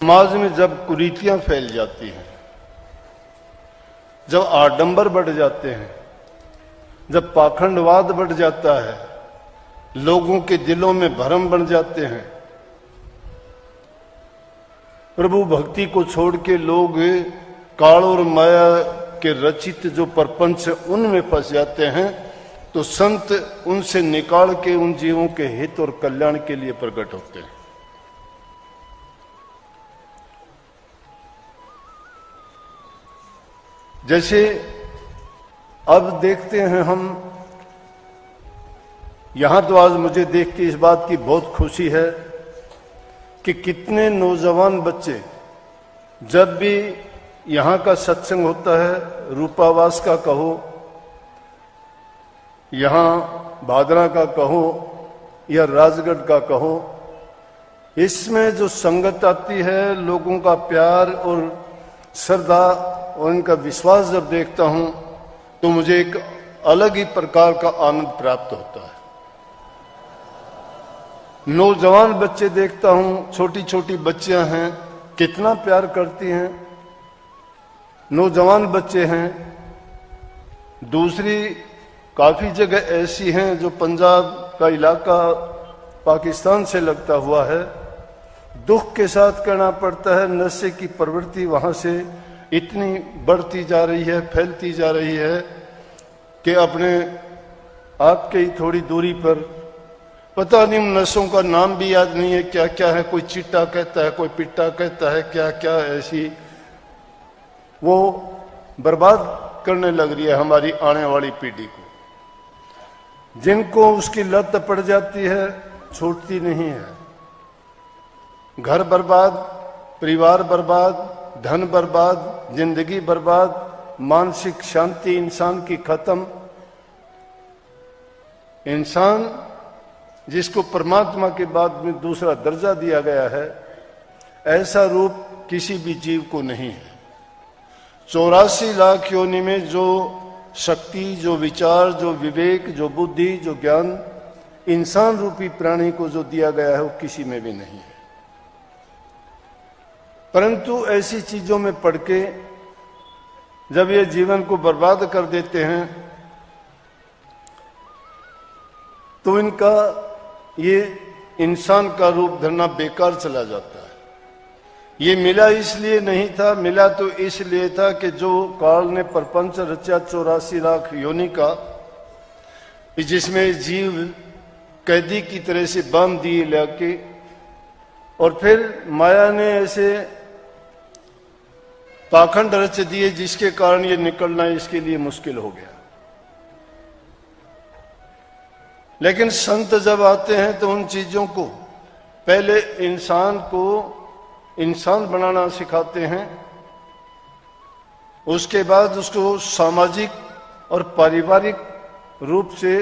समाज में जब कुरीतियां फैल जाती हैं, जब आडंबर बढ़ जाते हैं, जब पाखंडवाद बढ़ जाता है, लोगों के दिलों में भ्रम बन जाते हैं, प्रभु भक्ति को छोड़ के लोग काल और माया के रचित जो प्रपंच है उनमें फंस जाते हैं, तो संत उनसे निकाल के उन जीवों के हित और कल्याण के लिए प्रकट होते हैं। जैसे अब देखते हैं हम यहां, तो आज मुझे देख के इस बात की बहुत खुशी है कि कितने नौजवान बच्चे जब भी यहां का सत्संग होता है, रूपावास का कहो, यहां भादरा का कहो या राजगढ़ का कहो, इसमें जो संगत आती है, लोगों का प्यार और श्रद्धा और इनका विश्वास जब देखता हूं तो मुझे एक अलग ही प्रकार का आनंद प्राप्त होता है। नौजवान बच्चे देखता हूं, छोटी छोटी बच्चियां हैं, कितना प्यार करती हैं, नौजवान बच्चे हैं। दूसरी काफी जगह ऐसी हैं जो पंजाब का इलाका पाकिस्तान से लगता हुआ है, दुख के साथ कहना पड़ता है, नशे की प्रवृत्ति वहां से इतनी बढ़ती जा रही है, फैलती जा रही है कि अपने आप के ही थोड़ी दूरी पर, पता नहीं उन नशों का नाम भी याद नहीं है क्या क्या है, कोई चिट्टा कहता है, कोई पिट्टा कहता है, क्या क्या ऐसी वो बर्बाद करने लग रही है हमारी आने वाली पीढ़ी को। जिनको उसकी लत पड़ जाती है छूटती नहीं है। घर बर्बाद, परिवार बर्बाद, धन बर्बाद, जिंदगी बर्बाद, मानसिक शांति इंसान की खत्म। इंसान जिसको परमात्मा के बाद में दूसरा दर्जा दिया गया है, ऐसा रूप किसी भी जीव को नहीं है। 84 लाख योनि में जो शक्ति, जो विचार, जो विवेक, जो बुद्धि, जो ज्ञान इंसान रूपी प्राणी को जो दिया गया है वो किसी में भी नहीं है। परंतु ऐसी चीजों में पड़ के जब ये जीवन को बर्बाद कर देते हैं तो इनका ये इंसान का रूप धरना बेकार चला जाता है। ये मिला इसलिए नहीं था, मिला तो इसलिए था कि जो काल ने प्रपंच रचा 84 लाख योनि का, जिसमें जीव कैदी की तरह से बांध दिए लाके, और फिर माया ने ऐसे पाखंड रच दिए जिसके कारण ये निकलना इसके लिए मुश्किल हो गया। लेकिन संत जब आते हैं तो उन चीजों को पहले इंसान को इंसान बनाना सिखाते हैं, उसके बाद उसको सामाजिक और पारिवारिक रूप से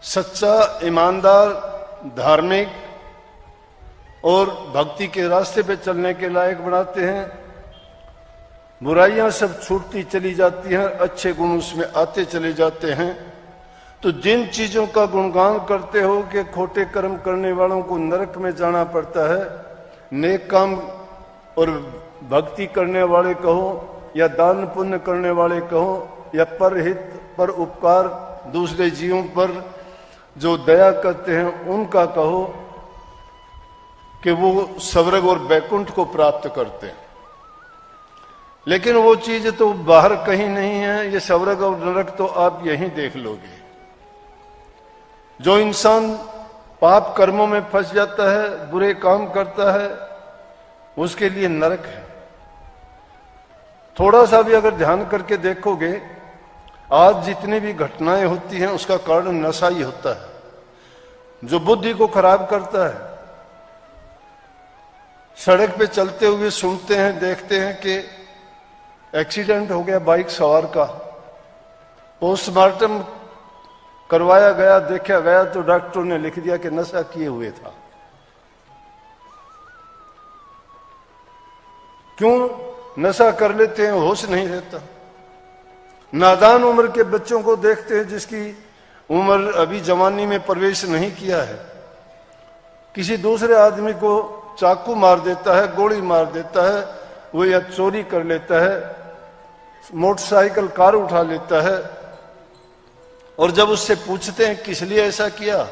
सच्चा, ईमानदार, धार्मिक और भक्ति के रास्ते पे चलने के लायक बनाते हैं। बुराइयां सब छूटती चली जाती हैं, अच्छे गुण उसमें आते चले जाते हैं। तो जिन चीजों का गुणगान करते हो कि खोटे कर्म करने वालों को नरक में जाना पड़ता है, नेक काम और भक्ति करने वाले कहो या दान पुण्य करने वाले कहो या परहित, पर उपकार, दूसरे जीवों पर जो दया करते हैं उनका कहो कि वो स्वर्ग और बैकुंठ को प्राप्त करते हैं। लेकिन वो चीज तो बाहर कहीं नहीं है, ये स्वर्ग और नरक तो आप यहीं देख लोगे। जो इंसान पाप कर्मों में फंस जाता है, बुरे काम करता है, उसके लिए नरक है। थोड़ा सा भी अगर ध्यान करके देखोगे, आज जितनी भी घटनाएं होती हैं उसका कारण नशा ही होता है, जो बुद्धि को खराब करता है। सड़क पे चलते हुए सुनते हैं, देखते हैं कि एक्सीडेंट हो गया बाइक सवार का, पोस्टमार्टम करवाया गया, देखा गया तो डॉक्टर ने लिख दिया कि नशा किए हुए था। क्यों? नशा कर लेते हैं, होश नहीं रहता। नादान उम्र के बच्चों को देखते हैं जिसकी उम्र अभी जवानी में प्रवेश नहीं किया है, किसी दूसरे आदमी को चाकू मार देता है, गोली मार देता है, वो या चोरी कर लेता है, मोटरसाइकिल कार उठा लेता है। और जब उससे पूछते हैं किस लिए ऐसा किया,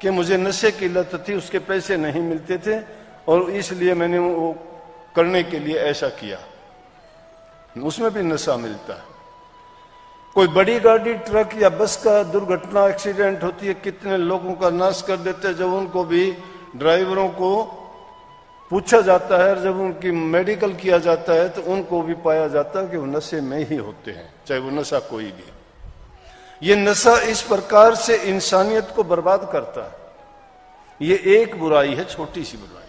कि मुझे नशे की लत थी, उसके पैसे नहीं मिलते थे और इसलिए मैंने वो करने के लिए ऐसा किया। उसमें भी नशा मिलता है। कोई बड़ी गाड़ी, ट्रक या बस का दुर्घटना, एक्सीडेंट होती है, कितने लोगों का नाश कर देते हैं। जब उनको भी, ड्राइवरों को पूछा जाता है, जब उनकी मेडिकल किया जाता है, तो उनको भी पाया जाता है कि वो नशे में ही होते हैं, चाहे वो नशा कोई भी। ये नशा इस प्रकार से इंसानियत को बर्बाद करता है। ये एक बुराई है, छोटी सी बुराई,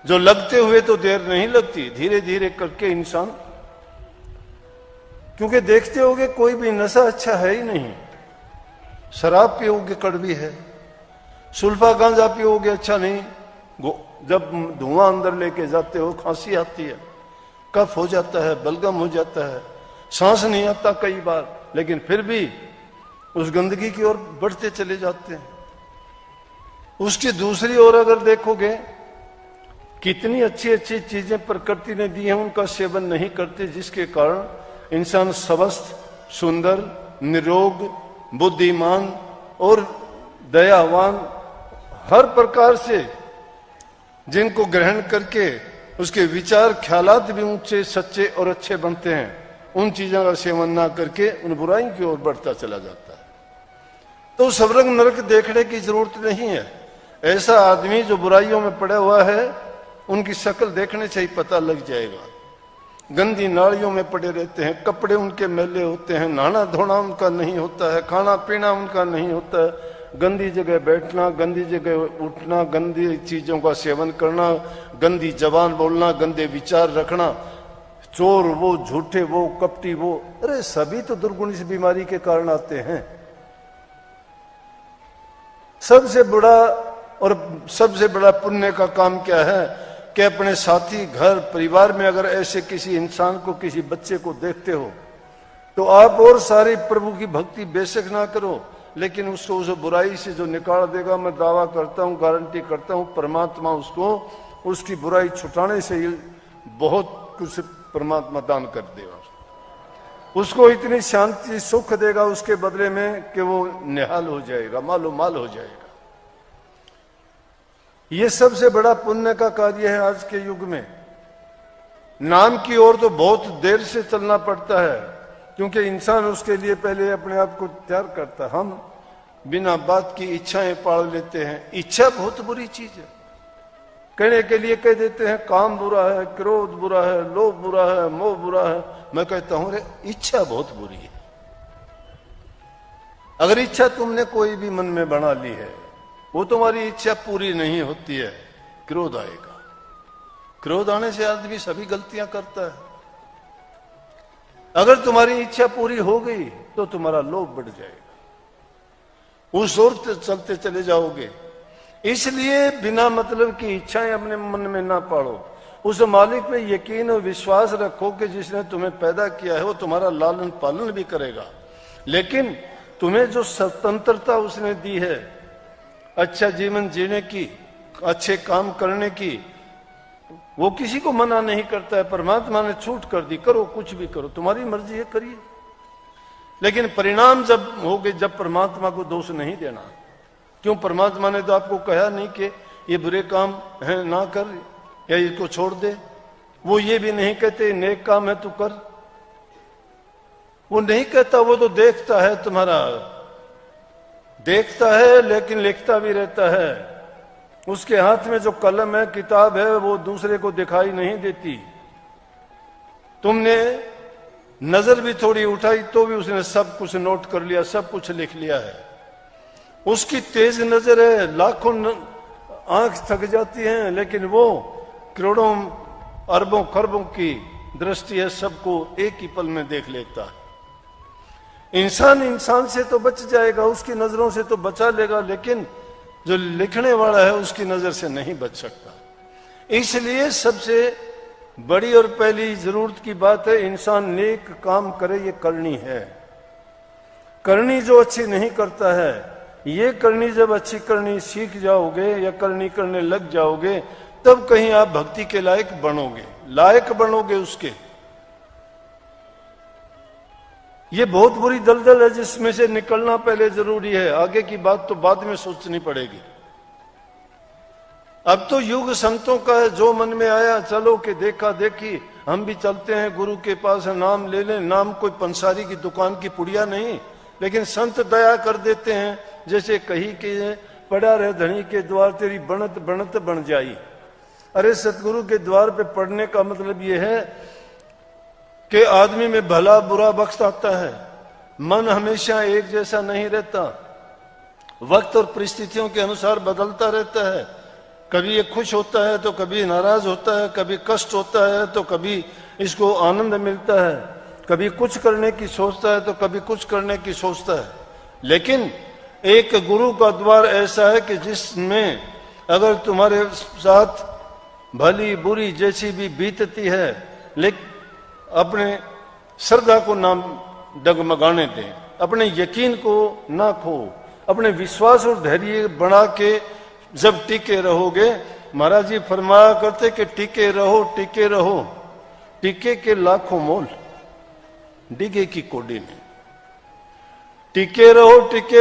जो लगते हुए तो देर नहीं लगती, धीरे धीरे करके इंसान, क्योंकि देखते होगे कोई भी नशा अच्छा है ही नहीं। शराब पियोगे कड़वी है, सुल्फा गांजा पियोगे अच्छा नहीं, जब धुआं अंदर लेके जाते हो खांसी आती है, कफ हो जाता है, बलगम हो जाता है, सांस नहीं आता कई बार, लेकिन फिर भी उस गंदगी की ओर बढ़ते चले जाते हैं। उसकी दूसरी ओर अगर देखोगे, कितनी अच्छी अच्छी चीजें प्रकृति ने दी हैं, उनका सेवन नहीं करते, जिसके कारण इंसान स्वस्थ, सुंदर, निरोग, बुद्धिमान और दयावान, हर प्रकार से जिनको ग्रहण करके उसके विचार ख्यालात भी ऊंचे, सच्चे और अच्छे बनते हैं, उन चीजों का सेवन ना करके उन बुराई की ओर बढ़ता चला जाता है। तो स्वर्ग नरक देखने की जरूरत नहीं है। ऐसा आदमी जो बुराइयों में पड़ा हुआ है, उनकी शक्ल देखने से ही पता लग जाएगा। गंदी नालियों में पड़े रहते हैं, कपड़े उनके मैले होते हैं, नहाना धोना उनका नहीं होता है, खाना पीना उनका नहीं होता है, गंदी जगह बैठना, गंदी जगह उठना, गंदी चीजों का सेवन करना, गंदी जबान बोलना, गंदे विचार रखना, चोर वो, झूठे वो, कपटी वो, अरे सभी तो दुर्गुण इस बीमारी के कारण आते हैं। सबसे बड़ा और सबसे बड़ा पुण्य का काम क्या है कि अपने साथी, घर, परिवार में अगर ऐसे किसी इंसान को, किसी बच्चे को देखते हो, तो आप और सारी प्रभु की भक्ति बेशक ना करो, लेकिन उसको उस बुराई से जो निकाल देगा, मैं दावा करता हूं, गारंटी करता हूं, परमात्मा उसको उसकी बुराई छुटाने से ही बहुत कुछ परमात्मा दान कर देगा। उसको इतनी शांति, सुख देगा उसके बदले में कि वो निहाल हो जाएगा, मालो माल हो जाएगा। ये सबसे बड़ा पुण्य का कार्य है आज के युग में। नाम की ओर तो बहुत देर से चलना पड़ता है, क्योंकि इंसान उसके लिए पहले अपने आप को तैयार करता है। हम बिना बात की इच्छाएं पाल लेते हैं। इच्छा बहुत बुरी चीज है। कहने के लिए कह देते हैं काम बुरा है, क्रोध बुरा है, लोभ बुरा है, मोह बुरा है। मैं कहता हूं, रे इच्छा बहुत बुरी है। अगर इच्छा तुमने कोई भी मन में बना ली है, वो तुम्हारी इच्छा पूरी नहीं होती है, क्रोध आएगा। क्रोध आने से आदमी सभी गलतियां करता है। अगर तुम्हारी इच्छा पूरी हो गई तो तुम्हारा लोभ बढ़ जाएगा, उस ओर चलते चले जाओगे। इसलिए बिना मतलब की इच्छाएं अपने मन में ना पालो। उस मालिक पे यकीन और विश्वास रखो कि जिसने तुम्हें पैदा किया है वो तुम्हारा लालन पालन भी करेगा। लेकिन तुम्हें जो स्वतंत्रता उसने दी है अच्छा जीवन जीने की, अच्छे काम करने की, वो किसी को मना नहीं करता है। परमात्मा ने छूट कर दी, करो कुछ भी करो, तुम्हारी मर्जी है, करिए। लेकिन परिणाम जब हो गए, जब परमात्मा को दोष नहीं देना। क्यों? परमात्मा ने तो आपको कहा नहीं कि ये बुरे काम है ना कर या इसको छोड़ दे। वो ये भी नहीं कहते नेक काम है तू कर, वो नहीं कहता। वो तो देखता है, तुम्हारा देखता है, लेकिन लिखता भी रहता है। उसके हाथ में जो कलम है, किताब है, वो दूसरे को दिखाई नहीं देती। तुमने नजर भी थोड़ी उठाई तो भी उसने सब कुछ नोट कर लिया, सब कुछ लिख लिया है। उसकी तेज नजर है, लाखों आंख थक जाती हैं, लेकिन वो करोड़ों अरबों खरबों की दृष्टि है, सबको एक ही पल में देख लेता है। इंसान इंसान से तो बच जाएगा, उसकी नजरों से तो बचा लेगा, लेकिन जो लिखने वाला है उसकी नजर से नहीं बच सकता। इसलिए सबसे बड़ी और पहली जरूरत की बात है इंसान नेक काम करे, ये करनी है। करनी जो अच्छी नहीं करता है, ये करनी जब अच्छी करनी सीख जाओगे या करनी करने लग जाओगे तब कहीं आप भक्ति के लायक बनोगे उसके। ये बहुत बुरी दलदल है जिसमें से निकलना पहले जरूरी है, आगे की बात तो बाद में सोचनी पड़ेगी। अब तो युग संतों का है, जो मन में आया चलो के देखा देखी, हम भी चलते हैं गुरु के पास, नाम ले लें। नाम कोई पंसारी की दुकान की पुड़िया नहीं, लेकिन संत दया कर देते हैं। जैसे कही कि पड़ा रहे धनी के द्वार, तेरी बनत बनत बन जाई। अरे सतगुरु के द्वार पे पढ़ने का मतलब यह है कि आदमी में भला बुरा वक्त आता है, मन हमेशा एक जैसा नहीं रहता, वक्त और परिस्थितियों के अनुसार बदलता रहता है। कभी ये खुश होता है तो कभी नाराज होता है, कभी कष्ट होता है तो कभी इसको आनंद मिलता है, कभी कुछ करने की सोचता है तो कभी कुछ करने की सोचता है। लेकिन एक गुरु का द्वार ऐसा है कि जिसमें अगर तुम्हारे साथ भली बुरी जैसी भी बीतती है, लेकिन अपने श्रद्धा को ना डगमगाने दें, अपने यकीन को ना खो, अपने विश्वास और धैर्य बढ़ा के जब टिके रहोगे। महाराज जी फरमाया करते कि टिके रहो टिके रहो, टिके के लाखों मोल, डिगे की कोडी में। टिके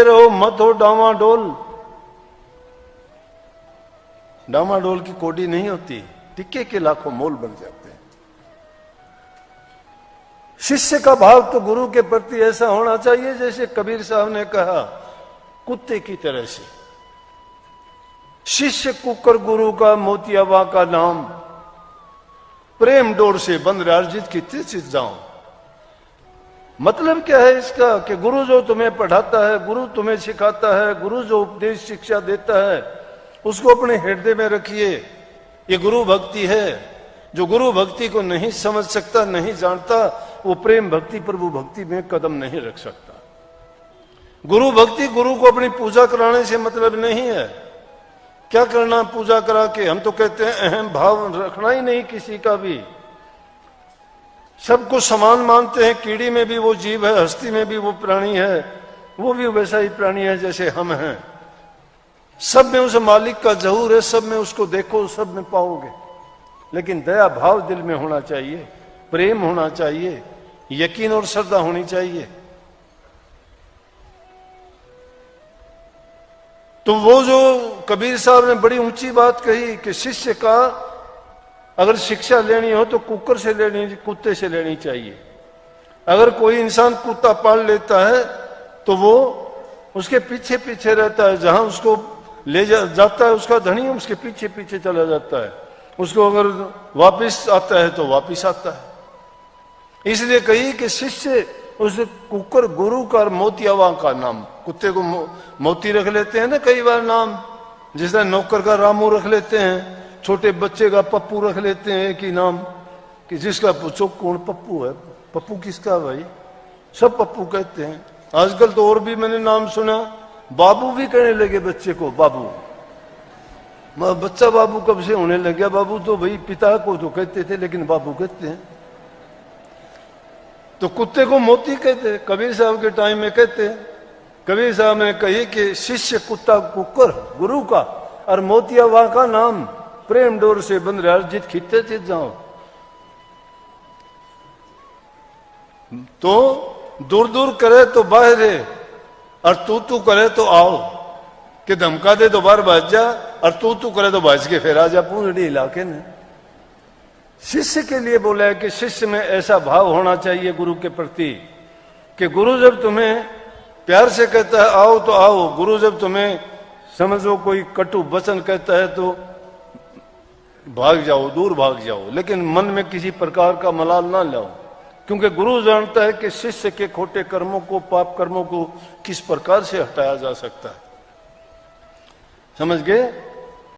रहो मत हो डामाडोल। डामाडोल की कोडी नहीं होती, टिके के लाखों मोल बन जाते हैं। शिष्य का भाव तो गुरु के प्रति ऐसा होना चाहिए जैसे कबीर साहब ने कहा, कुत्ते की तरह से। शिष्य कुकर गुरु का मोतियावा का नाम, प्रेम डोर से बंद अर्जित कितने चित जाऊं। मतलब क्या है इसका कि गुरु जो तुम्हें पढ़ाता है, गुरु तुम्हें सिखाता है, गुरु जो उपदेश शिक्षा देता है, उसको अपने हृदय में रखिए। ये गुरु भक्ति है। जो गुरु भक्ति को नहीं समझ सकता, नहीं जानता, वो प्रेम भक्ति प्रभु भक्ति में कदम नहीं रख सकता। गुरु भक्ति, गुरु को अपनी पूजा कराने से मतलब नहीं है। क्या करना पूजा करा के? हम तो कहते हैं अहम भाव रखना ही नहीं किसी का भी, सबको समान मानते हैं। कीड़ी में भी वो जीव है, हस्ती में भी वो प्राणी है, वो भी वैसा ही प्राणी है जैसे हम हैं। सब में उस मालिक का ज़हूर है, सब में उसको देखो, सब में पाओगे। लेकिन दया भाव दिल में होना चाहिए, प्रेम होना चाहिए, यकीन और श्रद्धा होनी चाहिए। तो वो जो कबीर साहब ने बड़ी ऊंची बात कही कि शिष्य का अगर शिक्षा लेनी हो तो कुकर से लेनी, कुत्ते से लेनी चाहिए। अगर कोई इंसान कुत्ता पाल लेता है तो वो उसके पीछे पीछे रहता है, जहां उसको ले जाता है उसका धनी उसके पीछे पीछे चला जाता है, उसको अगर वापिस आता है तो वापिस आता है। इसलिए कही कि शिष्य उस कुकर गुरु का मोतियावा का नाम, कुत्ते को मोती रख लेते हैं ना कई बार नाम, जिस तरह नौकर का रामू रख लेते हैं, छोटे बच्चे का पप्पू रख लेते हैं कि नाम, कि जिसका पूछो कौन पप्पू है, पप्पू किसका भाई, सब पप्पू कहते हैं। आजकल तो और भी मैंने नाम सुना, बाबू भी कहने लगे बच्चे को, बाबू। बच्चा बाबू कब से होने लग गया? बाबू तो भाई पिता को तो कहते थे, लेकिन बाबू कहते हैं। तो कुत्ते को मोती कहते, कबीर साहब के टाइम में कहते। कबीर साहब ने कही कि शिष्य कुत्ता कुकर गुरु का, और मोतियावा का नाम, प्रेम डोर से बंद अर्जित खिते थे जाओ। तो दूर दूर करे तो बाहर है, और तू करे तो आओ, कि धमका दे तो बाहर भाज जा, और तू करे तो भाज के फिर आ जा पूरे इलाके में। शिष्य के लिए बोला है कि शिष्य में ऐसा भाव होना चाहिए गुरु के प्रति कि गुरु जब तुम्हें प्यार से कहता है आओ तो आओ, गुरु जब तुम्हें समझो कोई कटु वचन कहता है तो भाग जाओ, दूर भाग जाओ, लेकिन मन में किसी प्रकार का मलाल ना लाओ, क्योंकि गुरु जानता है कि शिष्य के खोटे कर्मों को, पाप कर्मों को किस प्रकार से हटाया जा सकता है। समझ गए?